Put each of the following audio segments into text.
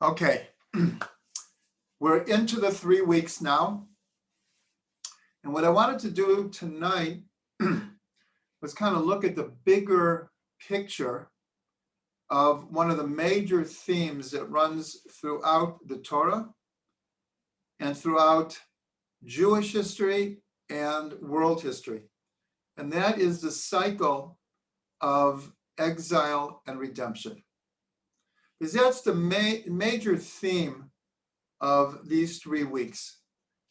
Okay, we're into the 3 weeks now. And what I wanted to do tonight was kind of look at the bigger picture of one of the major themes that runs throughout the Torah and throughout Jewish history and world history. And that is the cycle of exile and redemption. Because that's the major theme of these 3 weeks.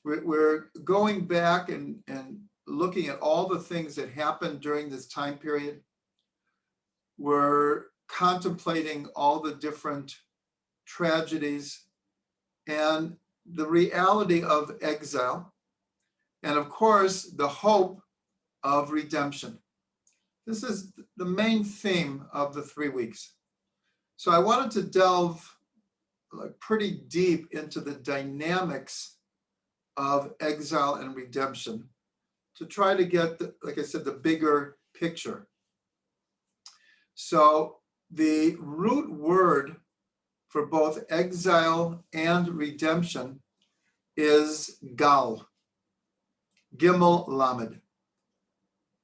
We're going back and looking at all the things that happened during this time period. We're contemplating all the different tragedies and the reality of exile, and of course, the hope of redemption. This is the main theme of the 3 weeks. So I wanted to delve pretty deep into the dynamics of exile and redemption to try to get, like I said, the bigger picture. So the root word for both exile and redemption is gal, gimel lamed.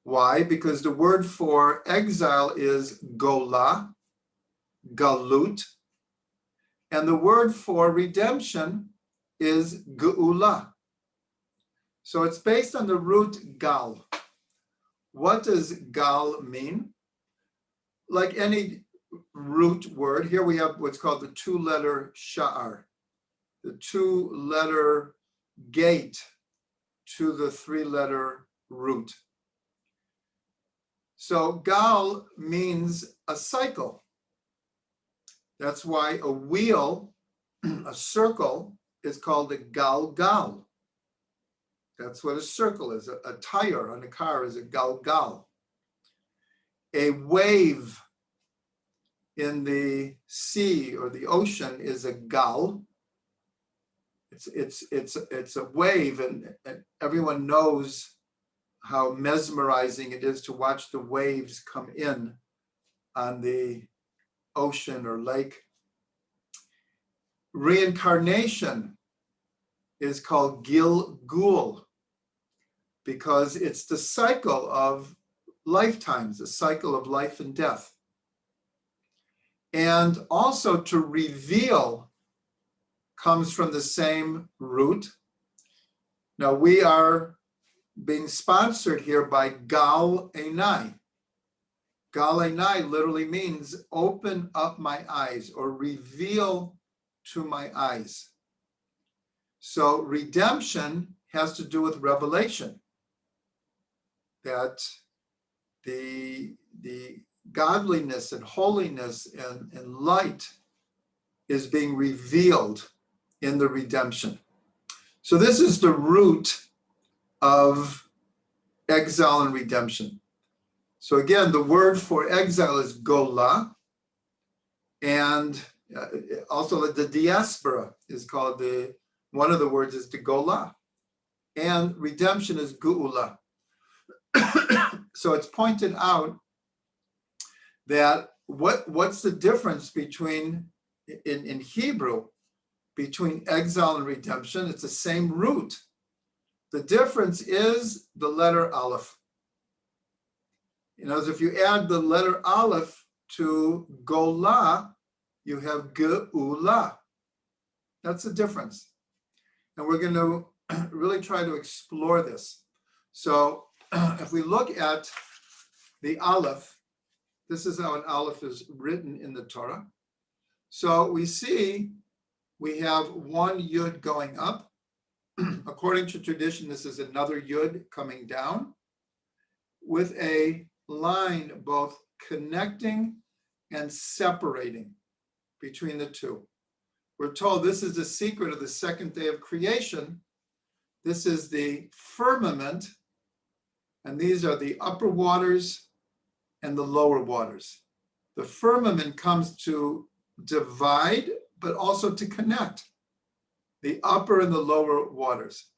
Why? Because the word for exile is gola, galut, and the word for redemption is geula. So it's based on the root gal. What does gal mean? Like any root word, here we have what's called the 2-letter sha'ar, the 2-letter gate to the 3-letter root. So gal means a cycle. That's why a wheel, a circle, is called a galgal. That's what a circle is. A tire on a car is a galgal. A wave in the sea or the ocean is a gal. It's a wave, and everyone knows how mesmerizing it is to watch the waves come in on the ocean or lake. Reincarnation is called gilgul because it's the cycle of lifetimes, the cycle of life and death. And also to reveal comes from the same root. Now we are being sponsored here by Gal Einai. Gal Einai literally means open up my eyes or reveal to my eyes. So redemption has to do with revelation, that the godliness and holiness and light is being revealed in the redemption. So this is the root of exile and redemption. So again, the word for exile is gola, and also the diaspora is called one of the words is the gola, and redemption is geula. So it's pointed out that what's the difference between, in Hebrew, between exile and redemption? It's the same root. The difference is the letter aleph. You know, if you add the letter aleph to gola, you have geula. That's the difference. And we're going to really try to explore this. So if we look at the aleph, this is how an aleph is written in the Torah. So we see we have one yud going up. According to tradition, this is another yud coming down with a line both connecting and separating between the two. We're told this is the secret of the second day of creation. This is the firmament, and these are the upper waters and the lower waters. The firmament comes to divide, but also to connect the upper and the lower waters.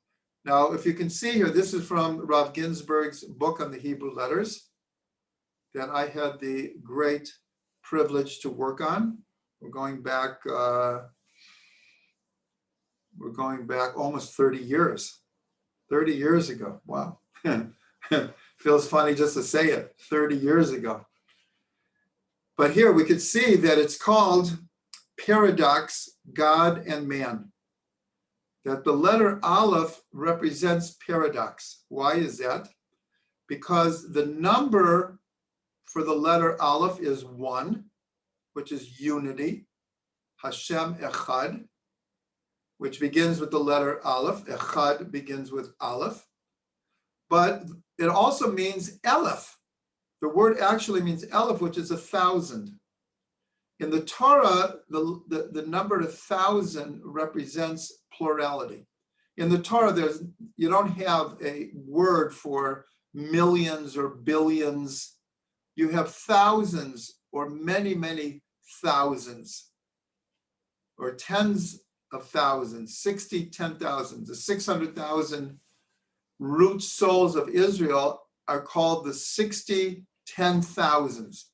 Now, if you can see here, this is from Rav Ginsburg's book on the Hebrew letters that I had the great privilege to work on. We're going back We're going back almost 30 years. 30 years ago. Wow. Feels funny just to say it, 30 years ago. But here we could see that it's called paradox, God and man. That the letter Aleph represents paradox. Why is that? Because the number for the letter Aleph is 1, which is unity. Hashem Echad, which begins with the letter Aleph. Echad begins with Aleph. But it also means Aleph. The word actually means Aleph, which is 1,000. In the Torah, the number 1,000 represents plurality. In the Torah, you don't have a word for millions or billions. You have thousands or many, many thousands, or tens of thousands, 60, 10,000. The 600,000 root souls of Israel are called the 60 10,000s.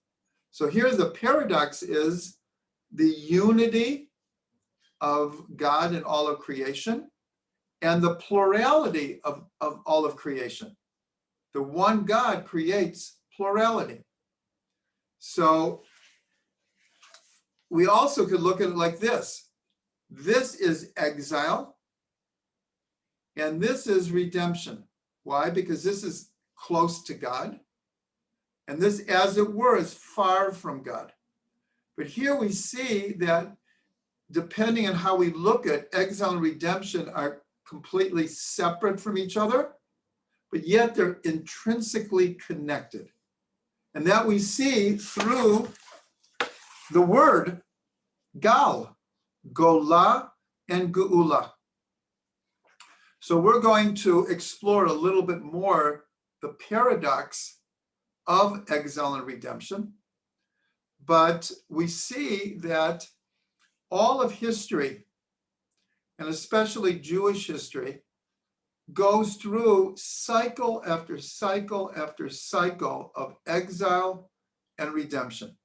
So here the paradox is the unity of God in all of creation and the plurality of all of creation. The one God creates plurality. So we also could look at it like this. This is exile, and this is redemption. Why? Because this is close to God, and this, as it were, is far from God. But here we see that depending on how we look at exile and redemption are completely separate from each other, but yet they're intrinsically connected. And that we see through the word gal, gola, and geula. So we're going to explore a little bit more the paradox of exile and redemption. But we see that all of history, and especially Jewish history, goes through cycle after cycle after cycle of exile and redemption.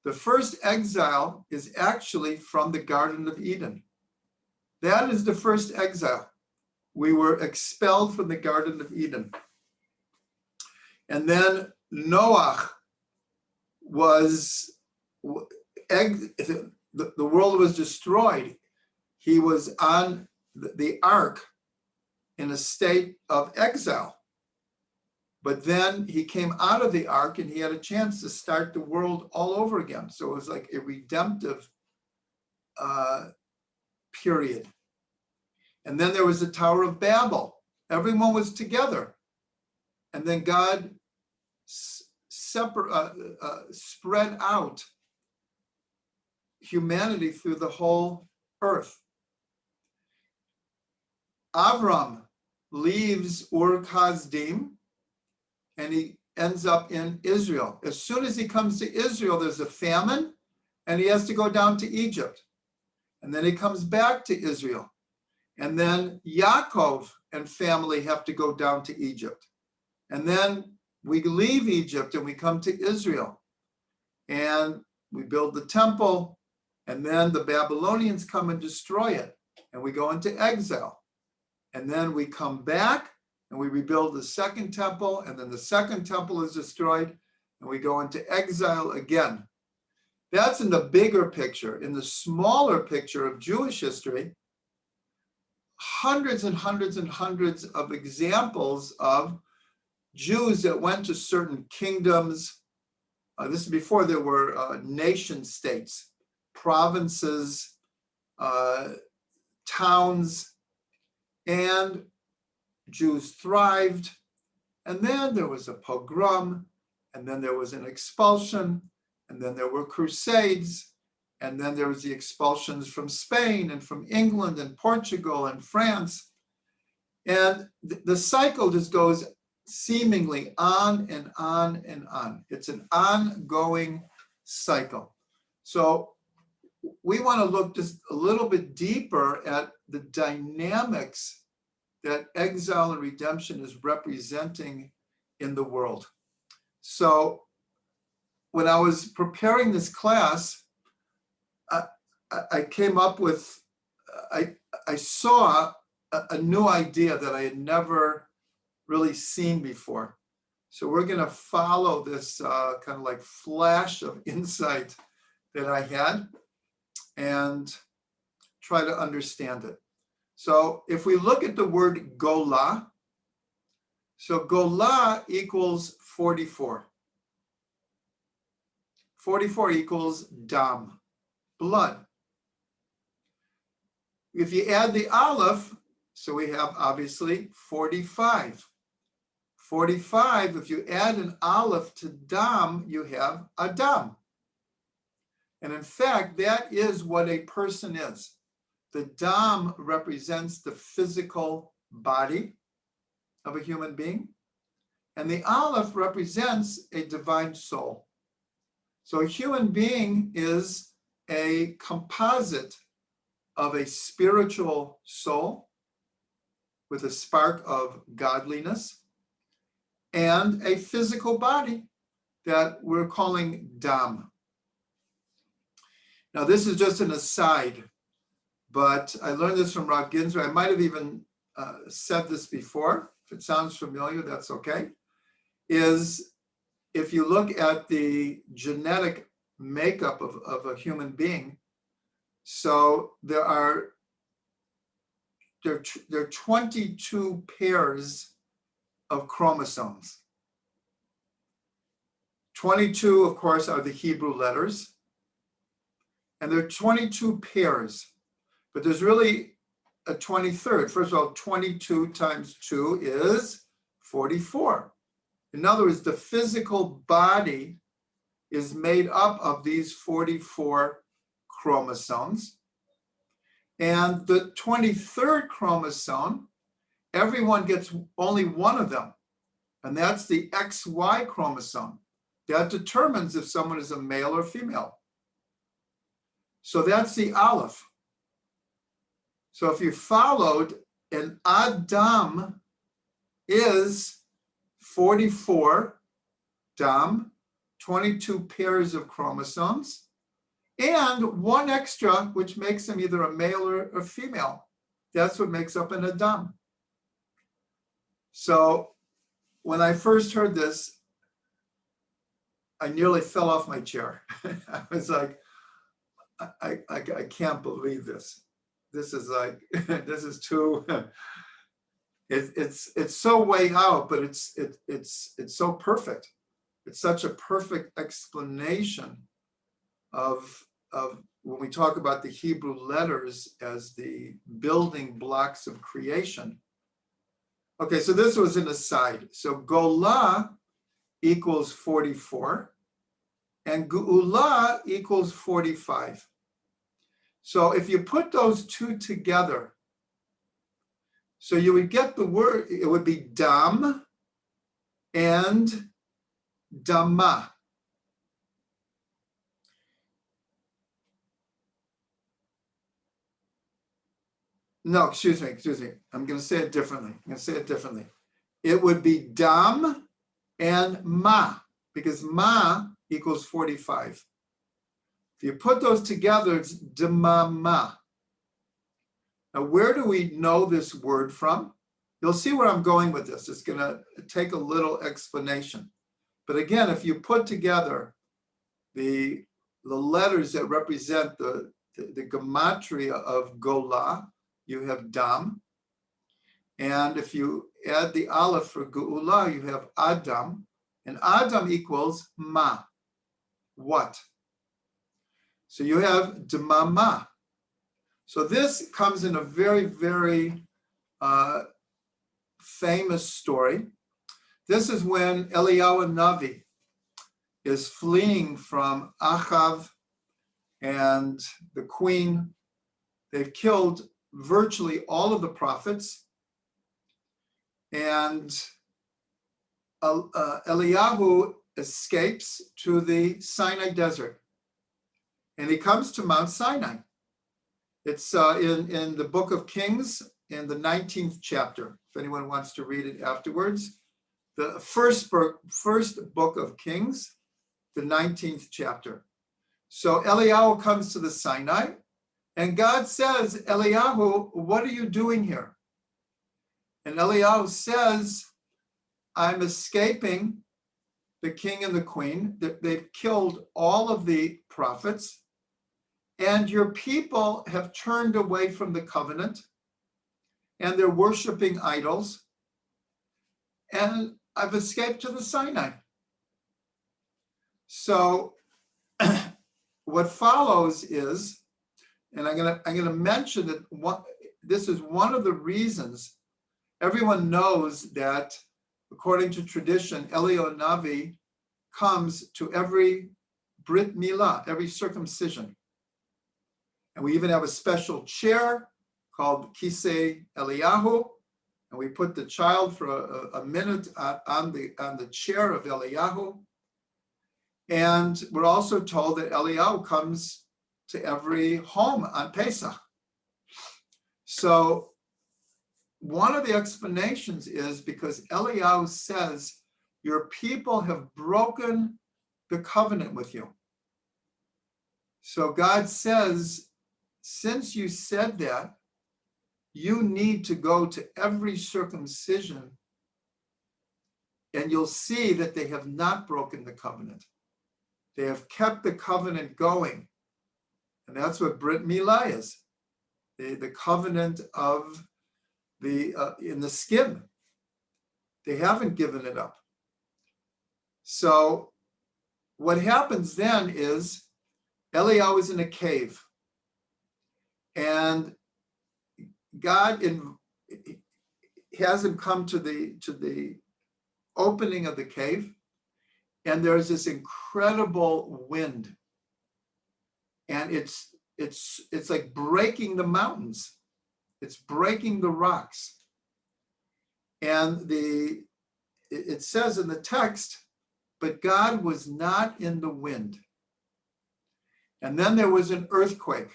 The first exile is actually from the Garden of Eden. That is the first exile. We were expelled from the Garden of Eden. And then Noah was, the world was destroyed. He was on the ark in a state of exile. But then he came out of the ark and he had a chance to start the world all over again. So it was like a redemptive period. And then there was the Tower of Babel. Everyone was together. And then God spread out humanity through the whole earth. Avram leaves Ur Kasdim and he ends up in Israel. As soon as he comes to Israel, there's a famine and he has to go down to Egypt. And then he comes back to Israel. And then Yaakov and family have to go down to Egypt. And then we leave Egypt and we come to Israel. And we build the temple. And then the Babylonians come and destroy it. And we go into exile. And then we come back and we rebuild the second temple. And then the second temple is destroyed. And we go into exile again. That's in the bigger picture. In the smaller picture of Jewish history, hundreds and hundreds and hundreds of examples of Jews that went to certain kingdoms. This is before there were nation states, provinces, towns, and Jews thrived. And then there was a pogrom, and then there was an expulsion, and then there were crusades. And then there was the expulsions from Spain and from England and Portugal and France. And the cycle just goes seemingly on and on and on. It's an ongoing cycle. So we want to look just a little bit deeper at the dynamics that exile and redemption is representing in the world. So when I was preparing this class, I came up with, I saw a new idea that I had never really seen before. So we're going to follow this kind of like flash of insight that I had and try to understand it. So if we look at the word gola, so gola equals 44. 44 equals dam, blood. If you add the aleph, so we have obviously 45. 45, if you add an aleph to dam, you have adam. And in fact, that is what a person is. The dam represents the physical body of a human being, and the aleph represents a divine soul. So a human being is a composite of a spiritual soul with a spark of godliness and a physical body that we're calling dam. Now, this is just an aside, but I learned this from Rav Ginsburg. I might have even said this before. If it sounds familiar, that's okay. Is if you look at the genetic makeup of a human being, so there are 22 pairs of chromosomes. 22, of course, are the Hebrew letters. And there are 22 pairs, but there's really a 23rd. First of all, 22 times 2 is 44. In other words, the physical body is made up of these 44 chromosomes. And the 23rd chromosome, everyone gets only one of them, and that's the XY chromosome. That determines if someone is a male or female. So that's the aleph. So if you followed, an Adam is 44 dam, 22 pairs of chromosomes, and one extra, which makes him either a male or a female. That's what makes up an Adam. So when I first heard this, I nearly fell off my chair. I was like, I can't believe this. This is like, this is too, it's so way out, but it's so perfect. It's such a perfect explanation of when we talk about the Hebrew letters as the building blocks of creation. Okay, so this was an aside. So Gola equals 44, and Geula equals 45. So if you put those two together, so you would get the word, it would be dam and dama. No, excuse me. I'm going to say it differently. It would be dam and ma, because ma equals 45. If you put those together, it's damama. Now, where do we know this word from? You'll see where I'm going with this. It's going to take a little explanation. But again, if you put together the letters that represent the gematria of Gola, you have dam. And if you add the aleph for Geula, you have Adam. And Adam equals ma, what? So you have damama. So this comes in a very, very famous story. This is when Eliyahu Navi is fleeing from Achav and the queen. They've killed virtually all of the prophets. And Eliyahu escapes to the Sinai desert. And he comes to Mount Sinai. It's in the book of Kings in the 19th chapter, if anyone wants to read it afterwards. The first book of Kings, the 19th chapter. So Eliyahu comes to the Sinai, And God says, Eliyahu, what are you doing here? And Eliyahu says, I'm escaping the king and the queen. They've killed all of the prophets, and your people have turned away from the covenant, and they're worshiping idols. And I've escaped to the Sinai. So what follows is, and I'm gonna mention that this is one of the reasons everyone knows that, according to tradition, Eliyahu Navi comes to every Brit Milah, every circumcision. And we even have a special chair called Kisei Eliyahu, and we put the child for a minute on the chair of Eliyahu. And we're also told that Eliyahu comes to every home on Pesach. So one of the explanations is because Eliyahu says, your people have broken the covenant with you. So God says, since you said that, you need to go to every circumcision, and you'll see that they have not broken the covenant. They have kept the covenant going. And that's what Brit Milah is, the covenant of in the skin. They haven't given it up. So what happens then is Eliyahu is in a cave, and God has him come to the opening of the cave, and there's this incredible wind, and it's like breaking the mountains. It's breaking the rocks. And it says in the text, but God was not in the wind. And then there was an earthquake.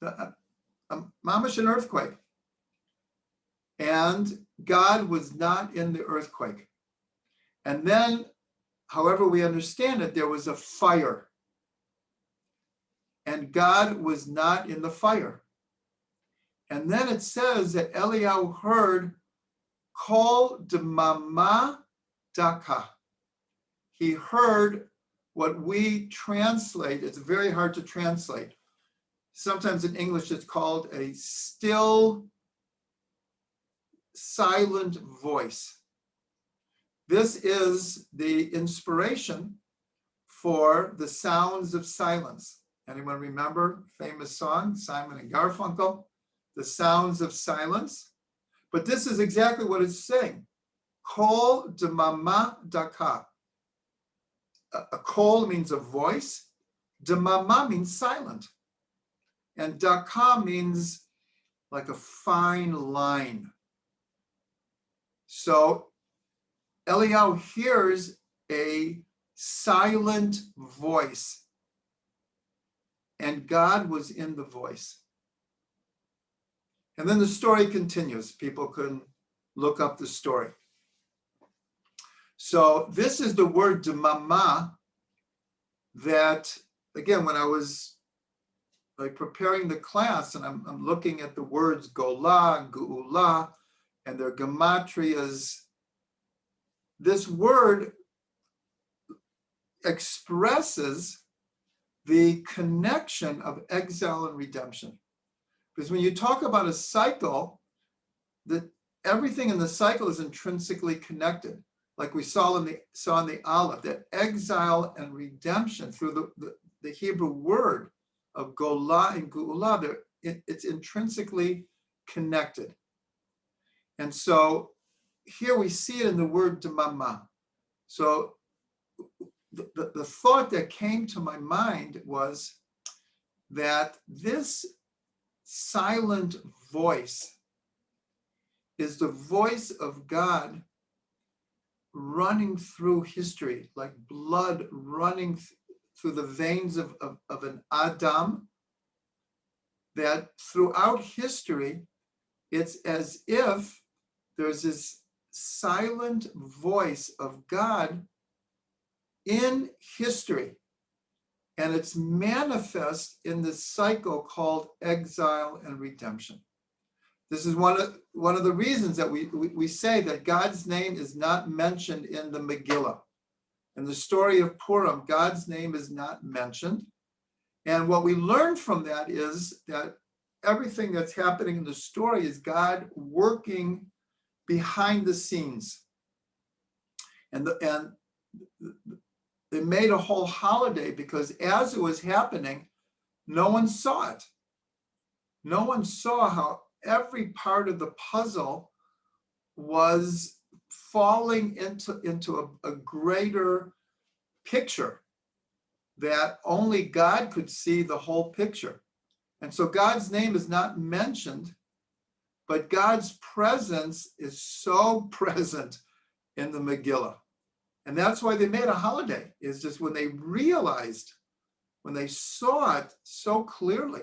Mamash, an earthquake. And God was not in the earthquake. And then, however we understand it, there was a fire. And God was not in the fire. And then it says that Eliyahu heard kol demama daka. He heard what we translate, it's very hard to translate. Sometimes in English it's called a still, silent voice. This is the inspiration for the sounds of silence. Anyone remember famous song, Simon and Garfunkel, The Sounds of Silence? But this is exactly what it's saying. Kol demama daka. A kol means a voice. Demama means silent. And daka means like a fine line. So Eliyahu hears a silent voice, and God was in the voice. And then the story continues. People can look up the story. So this is the word demama that, again, when I was like preparing the class, and I'm looking at the words gola and geula and their gematrias, this word expresses the connection of exile and redemption. Because when you talk about a cycle, that everything in the cycle is intrinsically connected. Like we saw in the Aleph, that exile and redemption through the Hebrew word of gola and geula, it's intrinsically connected. And so here we see it in the word demama. So the thought that came to my mind was that this silent voice is the voice of God running through history, like blood running through the veins of an Adam, that throughout history, it's as if there's this silent voice of God in history, And it's manifest in this cycle called exile and redemption. This is one of the reasons that we say that God's name is not mentioned in the Megillah. In the story of Purim, God's name is not mentioned. And what we learn from that is that everything that's happening in the story is God working behind the scenes. And they made a whole holiday because as it was happening, no one saw it. No one saw how every part of the puzzle was falling into a greater picture that only God could see the whole picture. And so God's name is not mentioned, but God's presence is so present in the Megillah. And that's why they made a holiday, is just when they realized, when they saw it so clearly.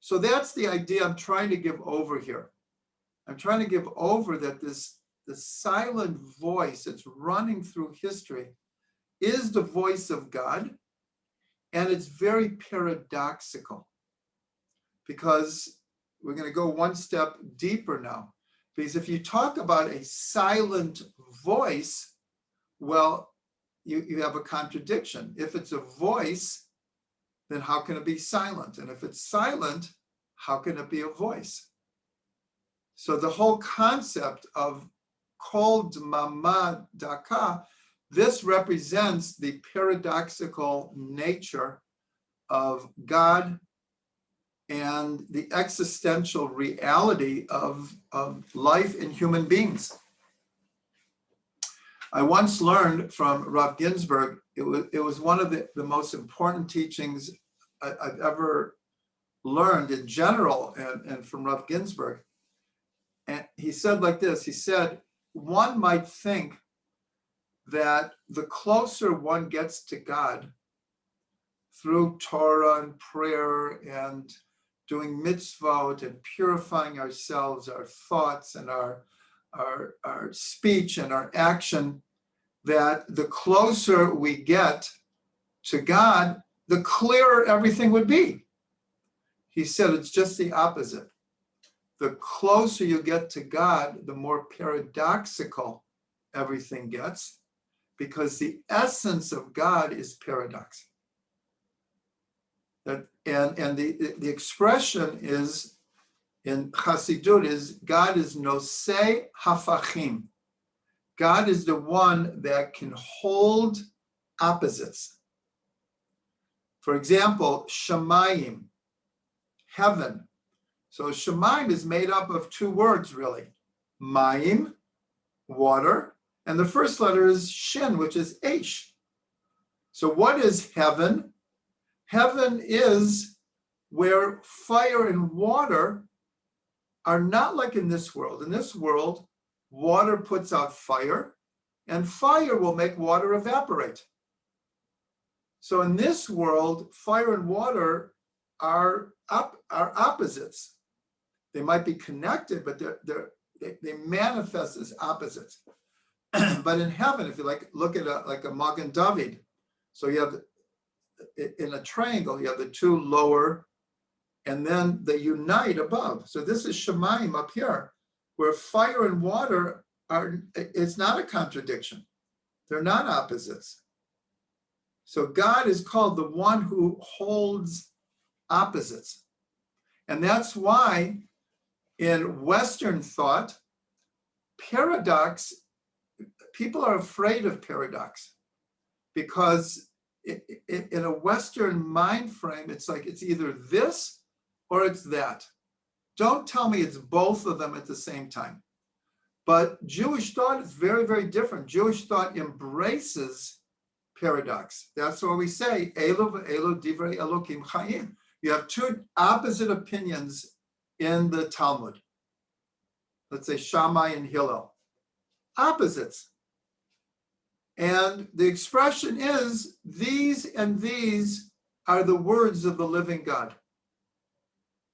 So that's the idea I'm trying to give over here. I'm trying to give over that the silent voice that's running through history is the voice of God. And it's very paradoxical because we're going to go one step deeper now. Because if you talk about a silent voice, well, you have a contradiction. If it's a voice, then how can it be silent? And if it's silent, how can it be a voice? So the whole concept of kol dmama daka, this represents the paradoxical nature of God and the existential reality of life in human beings. I once learned from Rav Ginsburg, it was one of the most important teachings I've ever learned in general and from Rav Ginsburg. And he said like this, he said, one might think that the closer one gets to God through Torah and prayer and doing mitzvot and purifying ourselves, our thoughts and our speech and our action, that the closer we get to God, the clearer everything would be. He said it's just the opposite. The closer you get to God, the more paradoxical everything gets, because the essence of God is paradox. And the expression is in Chassidut is God is nosei hafachim. God is the one that can hold opposites. For example, shamayim, heaven. So shamayim is made up of two words really, mayim, water, and the first letter is shin, which is H. So what is heaven? Heaven is where fire and water are not like in this world. In this world, water puts out fire, and fire will make water evaporate. So in this world, fire and water are opposites. They might be connected, but they manifest as opposites. But in heaven, if you look at a Magen David, so you have in a triangle, you have the two lower, and then they unite above. So this is Shemaim up here, where fire and water it's not a contradiction. They're not opposites. So God is called the one who holds opposites. And that's why in Western thought, paradox, people are afraid of paradox because in a Western mind frame, it's like it's either this or it's that. Don't tell me it's both of them at the same time. But Jewish thought is very, very different. Jewish thought embraces paradox. That's why we say, Elo v'elo divrei Elokim chayim. You have two opposite opinions in the Talmud. Let's say Shammai and Hillel. Opposites. And the expression is, these and these are the words of the living God.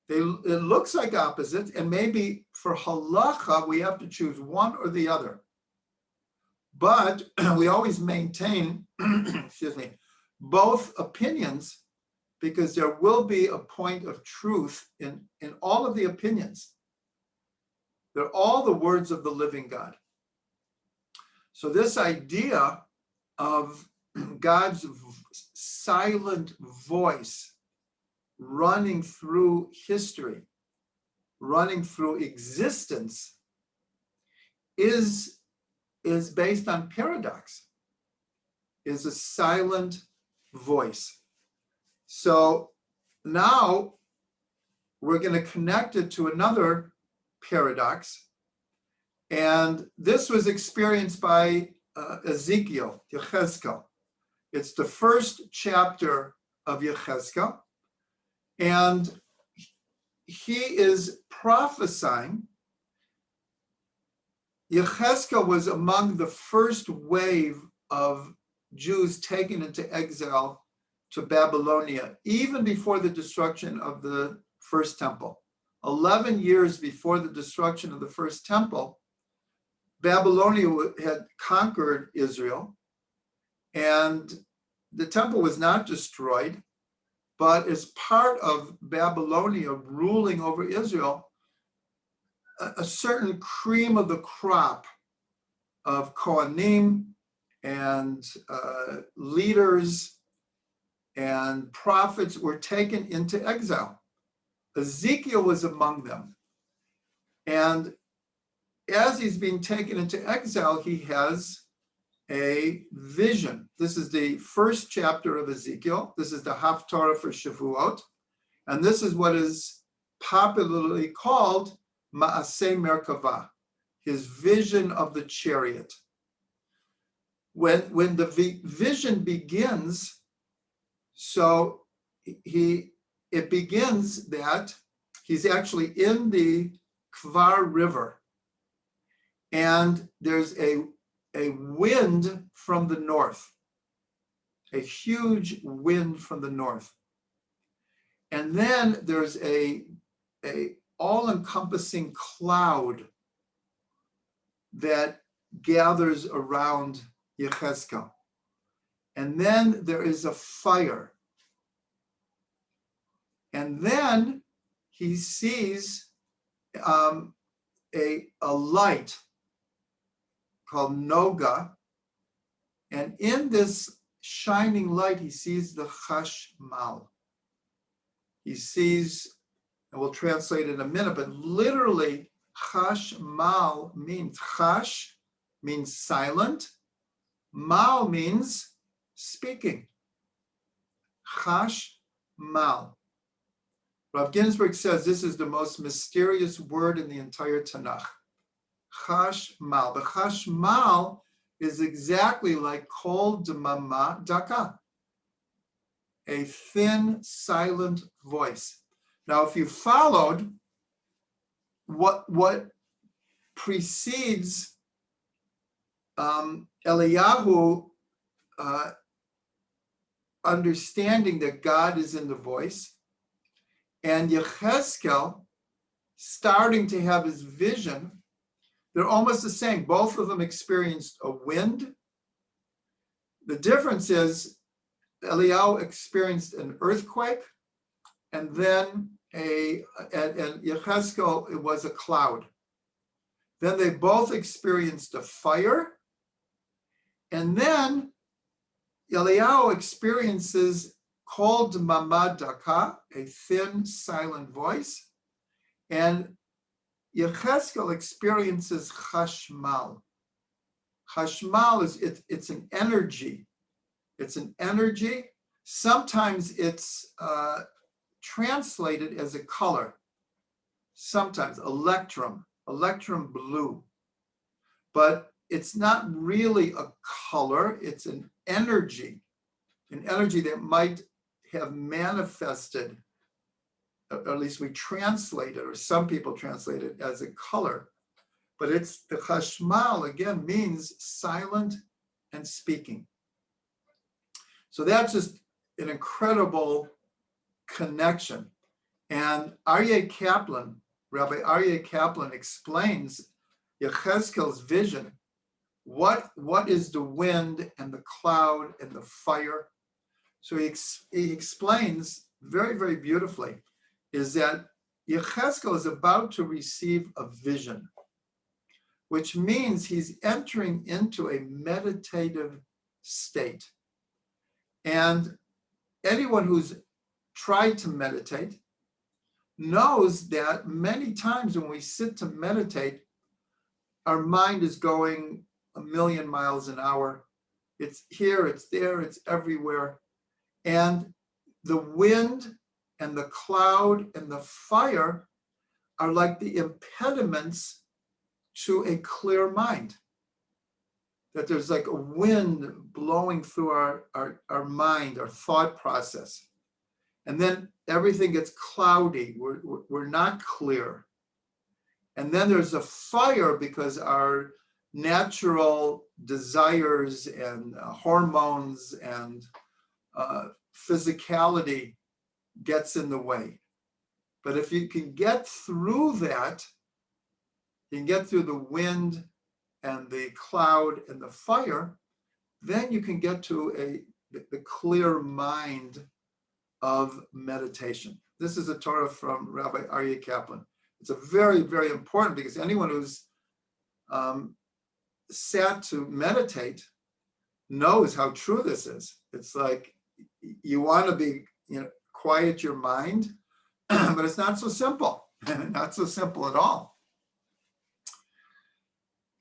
It looks like opposites, and maybe for halacha, we have to choose one or the other. But we always maintain, excuse me, both opinions, because there will be a point of truth in all of the opinions. They're all the words of the living God. So this idea of God's silent voice running through history, running through existence, is based on paradox, is a silent voice. So now we're going to connect it to another paradox. And this was experienced by Ezekiel, Yechezkel. It's the first chapter of Yechezkel. And he is prophesying. Yechezkel was among the first wave of Jews taken into exile to Babylonia, even before the destruction of the first temple. 11 years before the destruction of the first temple, Babylonia had conquered Israel, and the temple was not destroyed, but as part of Babylonia ruling over Israel, a certain cream of the crop of Kohanim and leaders and prophets were taken into exile. Ezekiel was among them. And as he's being taken into exile, he has a vision. This is the first chapter of Ezekiel. This is the Haftarah for Shavuot. And this is what is popularly called Ma'aseh Merkavah, his vision of the chariot. When the vision begins, so it begins that he's actually in the Kvar River, and there's a wind from the north, a huge wind from the north. And then there's a all-encompassing cloud that gathers around Yechezkel. And then there is a fire. And then he sees a light called Noga. And in this shining light, he sees the Chashmal. He sees, and we'll translate it in a minute, but literally Chashmal means, Chash means silent, Mal means speaking. Chashmal. Rav Ginsburg says this is the most mysterious word in the entire Tanakh. Chashmal. The Chashmal is exactly like Kol D'mama Daka, a thin, silent voice. Now, if you followed what precedes Eliyahu understanding that God is in the voice, and Yechezkel starting to have his vision, they're almost the same. Both of them experienced a wind. The difference is Eliyahu experienced an earthquake, and then and Yechezkel, it was a cloud. Then they both experienced a fire, and then Eliyahu experiences Kol D'mama Daka, a thin, silent voice, and Yechezkel experiences Chashmal. Chashmal is it's an energy. It's an energy. Sometimes it's translated as a color. Sometimes electrum blue. But it's not really a color. It's an energy that might have manifested, or at least we translate it, or some people translate it as a color. But it's the Chashmal, again, means silent and speaking. So that's just an incredible connection. And Aryeh Kaplan, Rabbi Aryeh Kaplan explains Yechezkel's vision. What is the wind and the cloud and the fire? So he explains very, very beautifully, is that Yechezkel is about to receive a vision, which means he's entering into a meditative state. And anyone who's tried to meditate knows that many times when we sit to meditate, our mind is going a million miles an hour. It's here, it's there, it's everywhere. And the wind and the cloud and the fire are like the impediments to a clear mind. That there's like a wind blowing through our mind, our thought process. And then everything gets cloudy. We're not clear. And then there's a fire because our natural desires and hormones and physicality gets in the way. But if you can get through that, you can get through the wind and the cloud and the fire, then you can get to the clear mind of meditation. This is a Torah from Rabbi Aryeh Kaplan. It's a very, very important, because anyone who's sat to meditate knows how true this is. It's like you want to be, quiet your mind, but it's not so simple. Not so simple at all.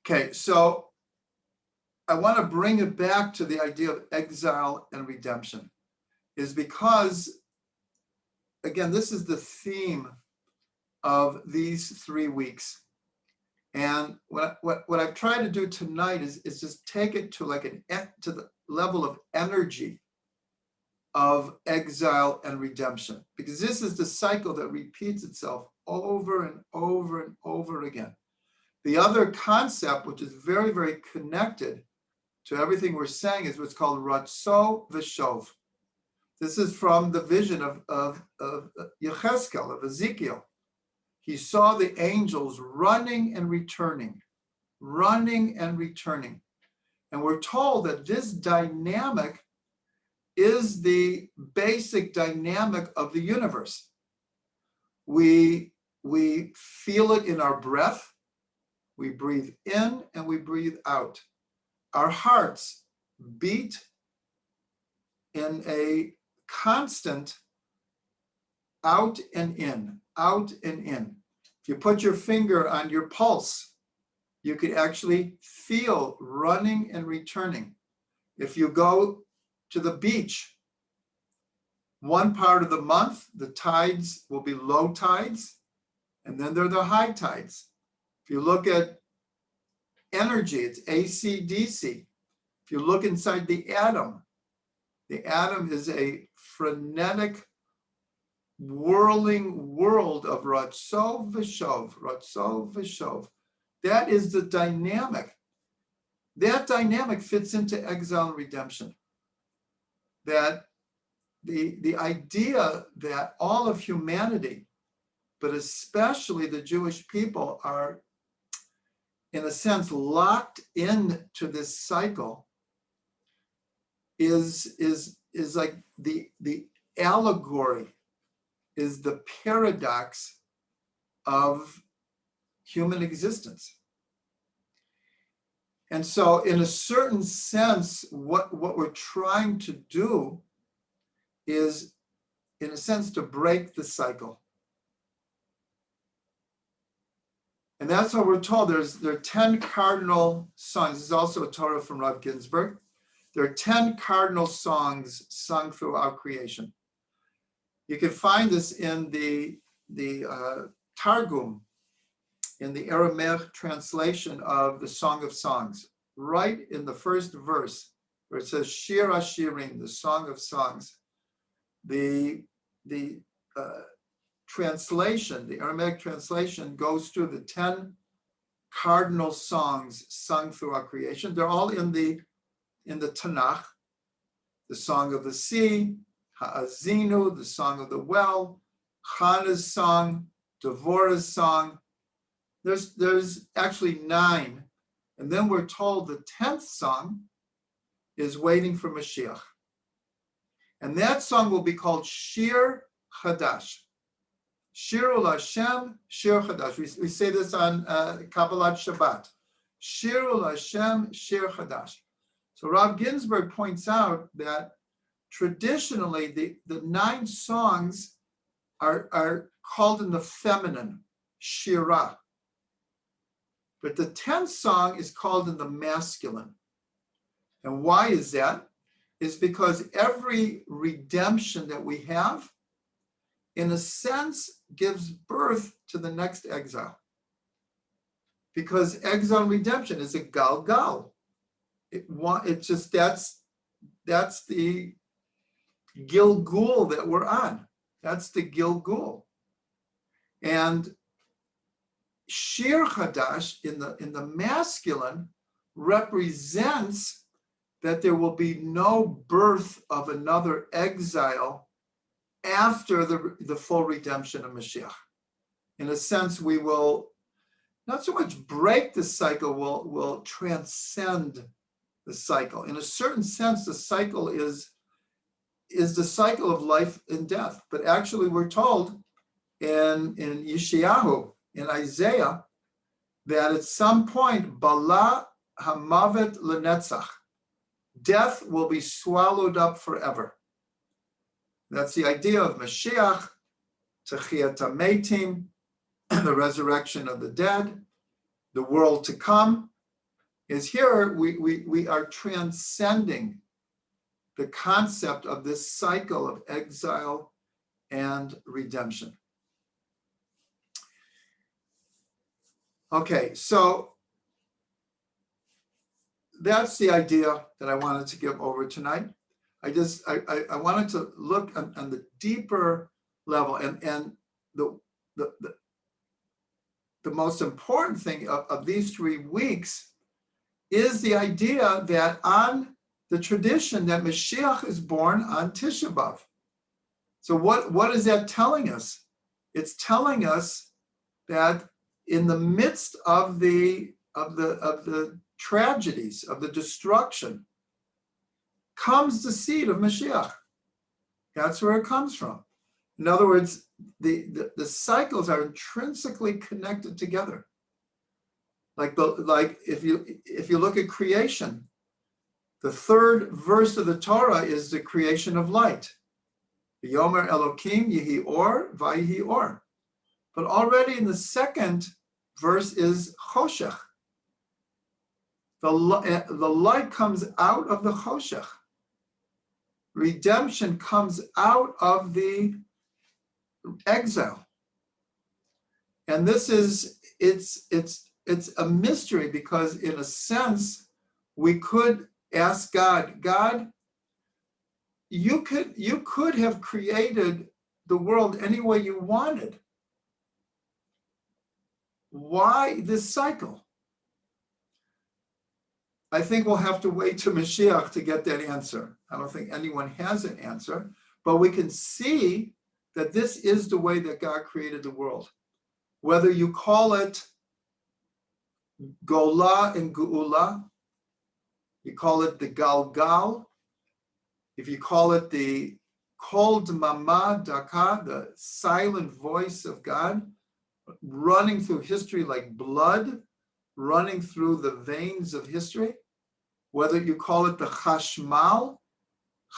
Okay, so I want to bring it back to the idea of exile and redemption, is because, again, this is the theme of these 3 weeks. And what I've tried to do tonight is just take it to to the level of energy of exile and redemption, because this is the cycle that repeats itself over and over and over again. The other concept, which is very, very connected to everything we're saying, is what's called Ratso V'Shov. This is from the vision of Yechezkel, of Ezekiel. He saw the angels running and returning, running and returning. And we're told that this dynamic is the basic dynamic of the universe. We feel it in our breath. We breathe in and we breathe out. Our hearts beat in a constant out and in, out and in. If you put your finger on your pulse, you could actually feel running and returning. If you go to the beach, one part of the month, the tides will be low tides, and then there are the high tides. If you look at energy, it's AC, DC. If you look inside the atom is a frenetic, whirling world of Ratso V'Shov, Ratso V'Shov. That is the dynamic. That dynamic fits into exile and redemption. That the idea that all of humanity, but especially the Jewish people, are in a sense locked into this cycle is like the allegory, is the paradox of human existence. And so in a certain sense, what we're trying to do is, in a sense, to break the cycle. And that's what we're told. There are 10 cardinal songs. This is also a Torah from Rav Ginsburg. There are 10 cardinal songs sung throughout creation. You can find this in the Targum, in the Aramaic translation of the Song of Songs, right in the first verse, where it says Shir Hashirim, the Song of Songs. The translation, the Aramaic translation, goes through the 10 cardinal songs sung throughout creation. They're all in the Tanakh: the Song of the Sea, Ha'azinu, the Song of the Well, Chana's song, Devorah's song. There's actually 9. And then we're told the 10th song is waiting for Mashiach. And that song will be called Shir Chadash. Shirul Hashem, Shir Chadash. We say this on Kabbalat Shabbat. Shirul Hashem, Shir Chadash. So Rav Ginsburg points out that traditionally the 9 songs are called in the feminine, Shirah. But the 10th song is called in the masculine. And why is that? It's because every redemption that we have, in a sense, gives birth to the next exile. Because exile and redemption is a galgal. It's just that's the Gilgul that we're on. That's the Gilgul. And Shir Chadash in the masculine represents that there will be no birth of another exile after the full redemption of Mashiach. In a sense, we will not so much break the cycle, we'll transcend the cycle. In a certain sense, the cycle is the cycle of life and death. But actually, we're told in Yeshayahu, in Isaiah, that at some point, Bala Hamavet Lenetzach, death will be swallowed up forever. That's the idea of Mashiach, Techiyat HaMeitim, the resurrection of the dead, the world to come. Is here we are transcending the concept of this cycle of exile and redemption. Okay, so that's the idea that I wanted to give over tonight. I wanted to look on the deeper level, and the most important thing of these 3 weeks is the idea that on the tradition that Mashiach is born on Tisha B'Av. So what is that telling us? It's telling us that in the midst of the tragedies, of the destruction, comes the seed of Mashiach. That's where it comes from. In other words, the cycles are intrinsically connected together. Like if you look at creation, the 3rd verse of the Torah is the creation of light. V'yomer Elokim Yehi Or Vayhi Or. But already in the 2nd verse is Choshech. The light comes out of the Choshech. Redemption comes out of the exile. And this is, it's a mystery, because in a sense, we could ask God, you could have created the world any way you wanted. Why this cycle? I think we'll have to wait to Mashiach to get that answer. I don't think anyone has an answer, but we can see that this is the way that God created the world. Whether you call it Gola and Geula, you call it the Galgal, if you call it the Kol Dmama Daka, the silent voice of God, running through history like blood, running through the veins of history, whether you call it the Chashmal,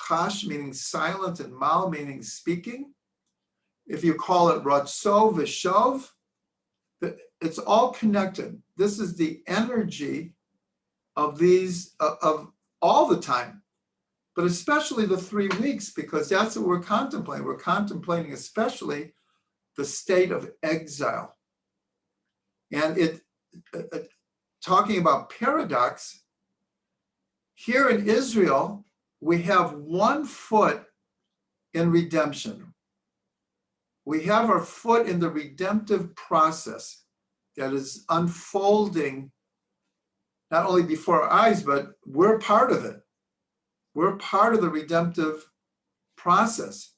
Chash meaning silent and Mal meaning speaking, if you call it Ratso V'Shov, it's all connected. This is the energy of these, of all the time, but especially the 3 weeks, because that's what we're contemplating. We're contemplating especially the state of exile. And talking about paradox, here in Israel, we have 1 foot in redemption. We have our foot in the redemptive process that is unfolding not only before our eyes, but we're part of it. We're part of the redemptive process.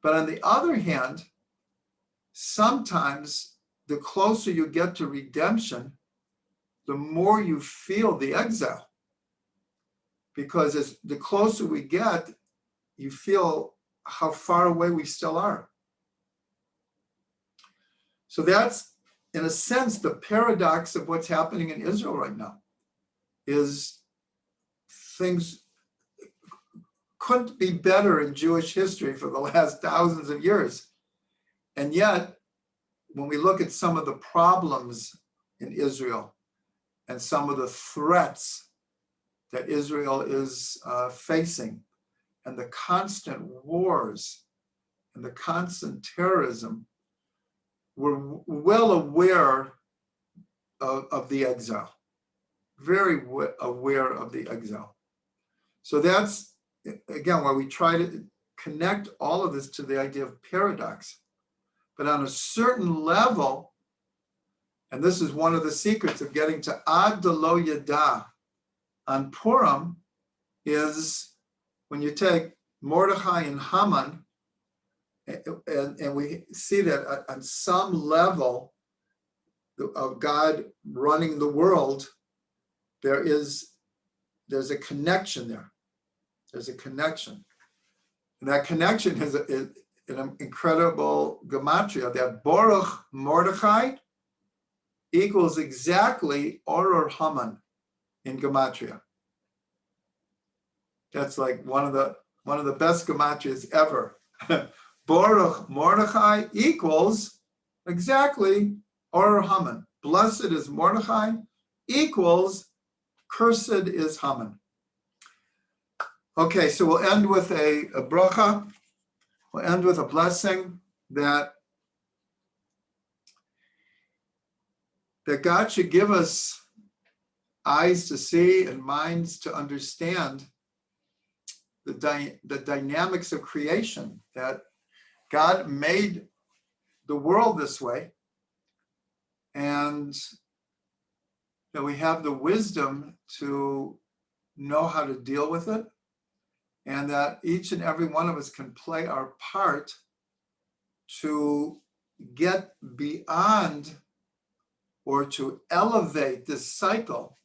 But on the other hand, sometimes the closer you get to redemption, the more you feel the exile. Because as the closer we get, you feel how far away we still are. So that's, in a sense, the paradox of what's happening in Israel right now, is things couldn't be better in Jewish history for the last thousands of years. And yet, when we look at some of the problems in Israel and some of the threats that Israel is facing, and the constant wars and the constant terrorism, we're well aware of the exile, very aware of the exile. So that's, again, why we try to connect all of this to the idea of paradox. But on a certain level, and this is one of the secrets of getting to Ad Lo Yada on Purim, is when you take Mordechai and Haman, and we see that on some level of God running the world, there's a connection there. There's a connection. And that connection is an incredible gematria, that Baruch Mordechai equals exactly Oror Haman in gematria. That's like one of the best gematrias ever. Baruch Mordechai equals exactly Oror Haman. Blessed is Mordechai equals cursed is Haman. Okay, so we'll end with a bracha. We'll end with a blessing that God should give us eyes to see and minds to understand the dynamics of creation, that God made the world this way, and that we have the wisdom to know how to deal with it, and that each and every one of us can play our part to get beyond or to elevate this cycle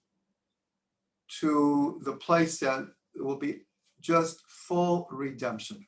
to the place that will be just full redemption.